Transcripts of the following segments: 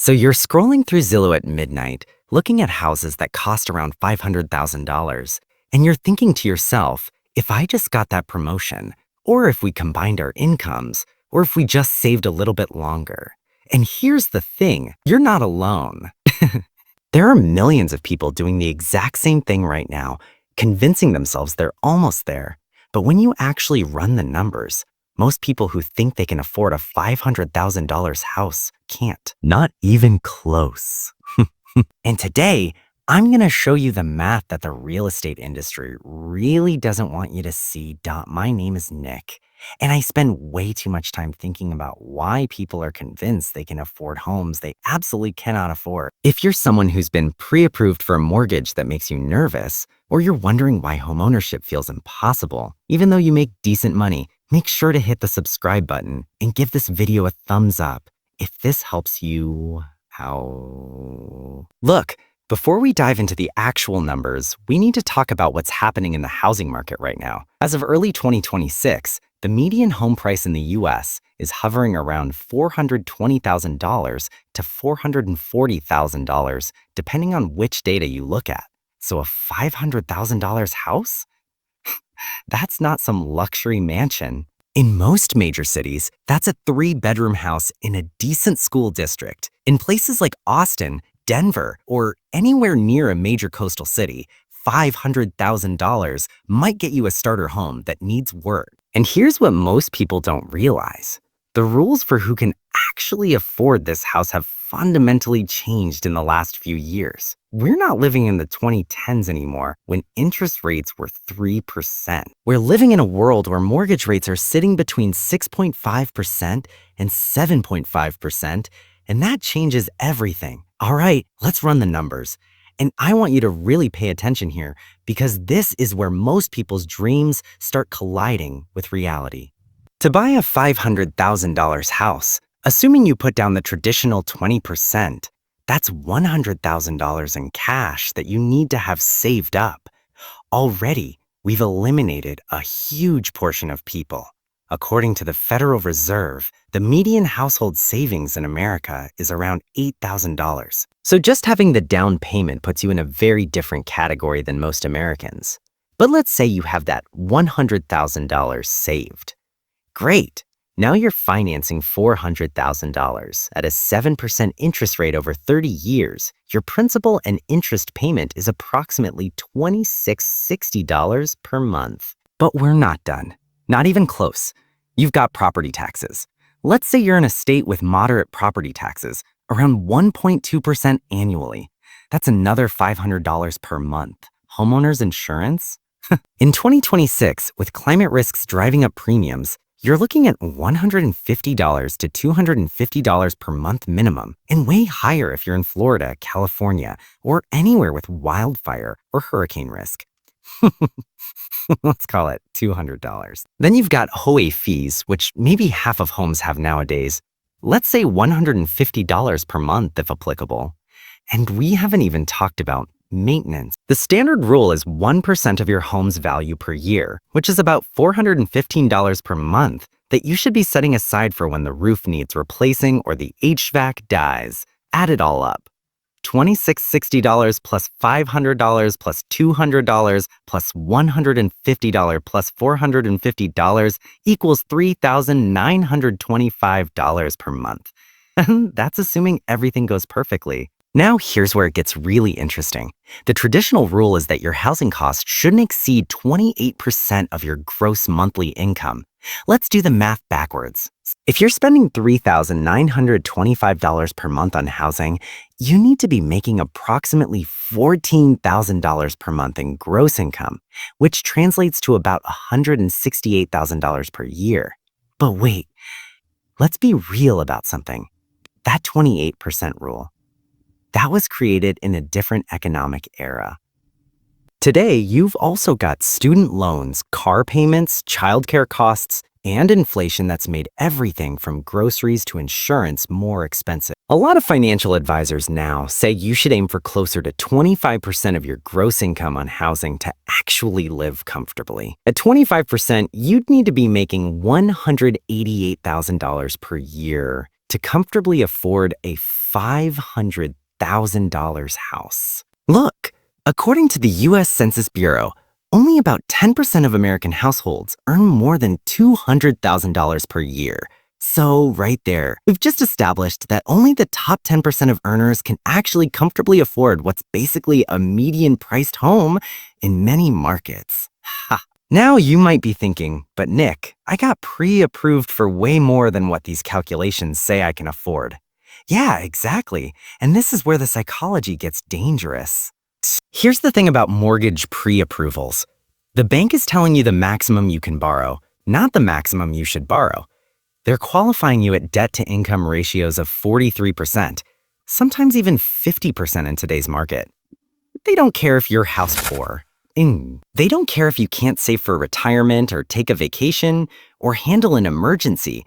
So you're scrolling through Zillow at midnight, looking at houses that cost around $500,000, and you're thinking to yourself, if I just got that promotion, or if we combined our incomes, or if we just saved a little bit longer. And here's the thing, you're not alone. There are millions of people doing the exact same thing right now, convincing themselves they're almost there. But when you actually run the numbers, most people who think they can afford a $500,000 house can't. Not even close. And today, I'm going to show you the math that the real estate industry really doesn't want you to see. My name is Nick, and I spend way too much time thinking about why people are convinced they can afford homes they absolutely cannot afford. If you're someone who's been pre-approved for a mortgage that makes you nervous, or you're wondering why homeownership feels impossible, even though you make decent money, make sure to hit the subscribe button and give this video a thumbs up if this helps you out. Look, before we dive into the actual numbers, we need to talk about what's happening in the housing market right now. As of early 2026, the median home price in the US is hovering around $420,000 to $440,000, depending on which data you look at. So a $500,000 house? That's not some luxury mansion. In most major cities, that's a 3-bedroom house in a decent school district. In places like Austin, Denver, or anywhere near a major coastal city, $500,000 might get you a starter home that needs work. And here's what most people don't realize. The rules for who can actually afford this house have fundamentally changed in the last few years. We're not living in the 2010s anymore when interest rates were 3%. We're living in a world where mortgage rates are sitting between 6.5% and 7.5%, and that changes everything. All right, let's run the numbers. And I want you to really pay attention here because this is where most people's dreams start colliding with reality. To buy a $500,000 house, assuming you put down the traditional 20%, that's $100,000 in cash that you need to have saved up. Already, we've eliminated a huge portion of people. According to the Federal Reserve, the median household savings in America is around $8,000. So just having the down payment puts you in a very different category than most Americans. But let's say you have that $100,000 saved. Great! Now you're financing $400,000 at a 7% interest rate over 30 years. Your principal and interest payment is approximately $2,660 per month. But we're not done. Not even close. You've got property taxes. Let's say you're in a state with moderate property taxes, around 1.2% annually. That's another $500 per month. Homeowners insurance? In 2026, with climate risks driving up premiums, you're looking at $150 to $250 per month minimum, and way higher if you're in Florida, California, or anywhere with wildfire or hurricane risk. Let's call it $200. Then you've got HOA fees, which maybe half of homes have nowadays. Let's say $150 per month if applicable. And we haven't even talked about maintenance. The standard rule is 1% of your home's value per year, which is about $415 per month that you should be setting aside for when the roof needs replacing or the HVAC dies. Add it all up. $2,660 plus $500 plus $200 plus $150 plus $450 equals $3,925 per month. That's assuming everything goes perfectly. Now here's where it gets really interesting. The traditional rule is that your housing costs shouldn't exceed 28% of your gross monthly income. Let's do the math backwards. If you're spending $3,925 per month on housing, you need to be making approximately $14,000 per month in gross income, which translates to about $168,000 per year. But wait, let's be real about something. That 28% rule, that was created in a different economic era. Today, you've also got student loans, car payments, childcare costs, and inflation that's made everything from groceries to insurance more expensive. A lot of financial advisors now say you should aim for closer to 25% of your gross income on housing to actually live comfortably. At 25%, you'd need to be making $188,000 per year to comfortably afford a $500,000 house. Look, according to the US Census Bureau, only about 10% of American households earn more than $200,000 per year. So right there, we've just established that only the top 10% of earners can actually comfortably afford what's basically a median-priced home in many markets. Ha! Now you might be thinking, but Nick, I got pre-approved for way more than what these calculations say I can afford. Yeah, exactly. And this is where the psychology gets dangerous. Here's the thing about mortgage pre-approvals. The bank is telling you the maximum you can borrow, not the maximum you should borrow. They're qualifying you at debt-to-income ratios of 43%, sometimes even 50% in today's market. They don't care if you're house poor. They don't care if you can't save for retirement or take a vacation or handle an emergency.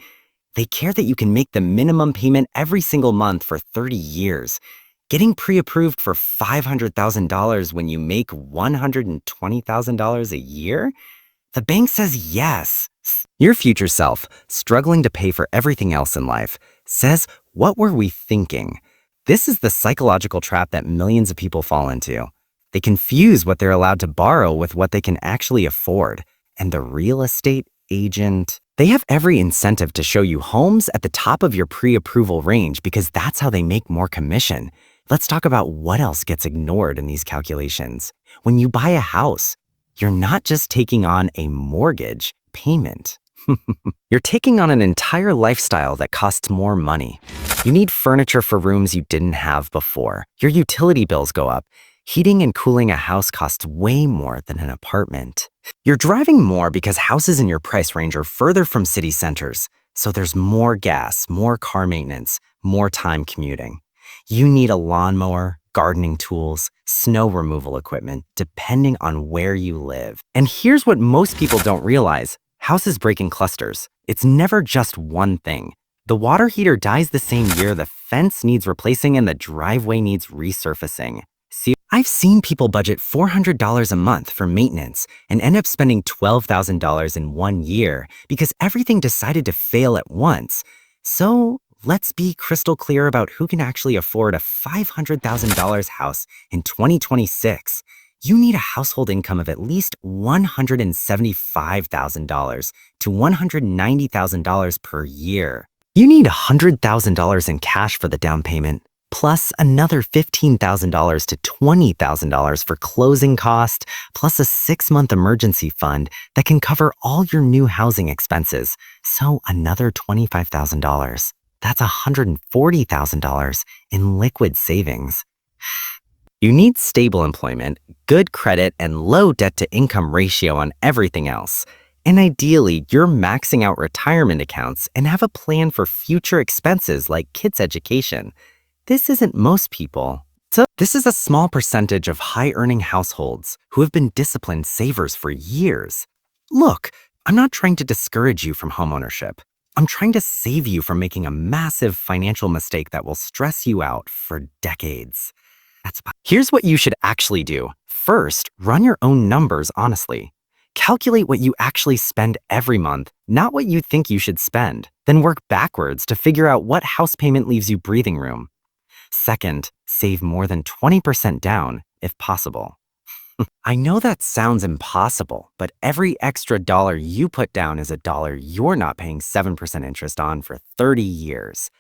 They care that you can make the minimum payment every single month for 30 years. Getting pre-approved for $500,000 when you make $120,000 a year? The bank says yes. Your future self, struggling to pay for everything else in life, says, "What were we thinking?" This is the psychological trap that millions of people fall into. They confuse what they're allowed to borrow with what they can actually afford. And the real estate agent, they have every incentive to show you homes at the top of your pre-approval range because that's how they make more commission. Let's talk about what else gets ignored in these calculations. When you buy a house, you're not just taking on a mortgage payment. You're taking on an entire lifestyle that costs more money. You need furniture for rooms you didn't have before. Your utility bills go up. Heating and cooling a house costs way more than an apartment. You're driving more because houses in your price range are further from city centers, so there's more gas, more car maintenance, more time commuting. You need a lawnmower, gardening tools, snow removal equipment, depending on where you live. And here's what most people don't realize. Houses break in clusters. It's never just one thing. The water heater dies the same year the fence needs replacing and the driveway needs resurfacing. See, I've seen people budget $400 a month for maintenance and end up spending $12,000 in 1 year because everything decided to fail at once. So let's be crystal clear about who can actually afford a $500,000 house in 2026. You need a household income of at least $175,000 to $190,000 per year. You need $100,000 in cash for the down payment, plus another $15,000 to $20,000 for closing costs, plus a 6-month emergency fund that can cover all your new housing expenses. So another $25,000. That's $140,000 in liquid savings. You need stable employment, good credit, and low debt-to-income ratio on everything else. And ideally, you're maxing out retirement accounts and have a plan for future expenses like kids' education. This isn't most people. So this is a small percentage of high-earning households who have been disciplined savers for years. Look, I'm not trying to discourage you from homeownership. I'm trying to save you from making a massive financial mistake that will stress you out for decades. Here's what you should actually do. First, run your own numbers honestly. Calculate what you actually spend every month, not what you think you should spend. Then work backwards to figure out what house payment leaves you breathing room. Second, save more than 20% down if possible. I know that sounds impossible, but every extra dollar you put down is a dollar you're not paying 7% interest on for 30 years.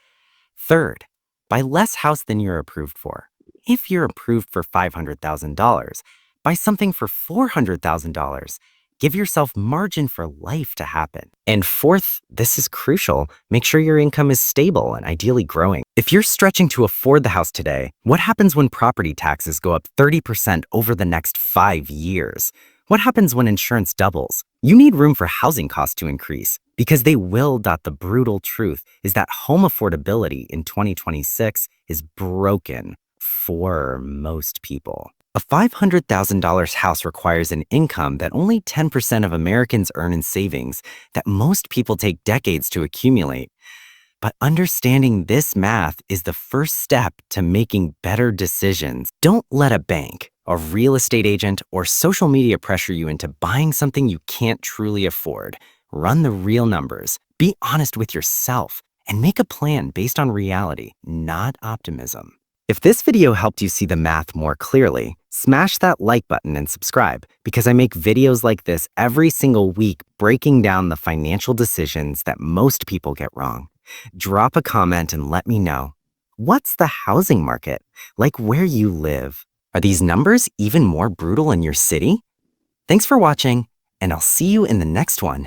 Third, buy less house than you're approved for. If you're approved for $500,000, buy something for $400,000. Give yourself margin for life to happen. And fourth, this is crucial, make sure your income is stable and ideally growing. If you're stretching to afford the house today, what happens when property taxes go up 30% over the next 5 years? What happens when insurance doubles? You need room for housing costs to increase because they will. The brutal truth is that home affordability in 2026 is broken for most people. A $500,000 house requires an income that only 10% of Americans earn in savings that most people take decades to accumulate. But understanding this math is the first step to making better decisions. Don't let a bank, a real estate agent, or social media pressure you into buying something you can't truly afford. Run the real numbers, be honest with yourself, and make a plan based on reality, not optimism. If this video helped you see the math more clearly, smash that like button and subscribe because I make videos like this every single week breaking down the financial decisions that most people get wrong. Drop a comment and let me know. What's the housing market like where you live? Are these numbers even more brutal in your city? Thanks for watching, and I'll see you in the next one.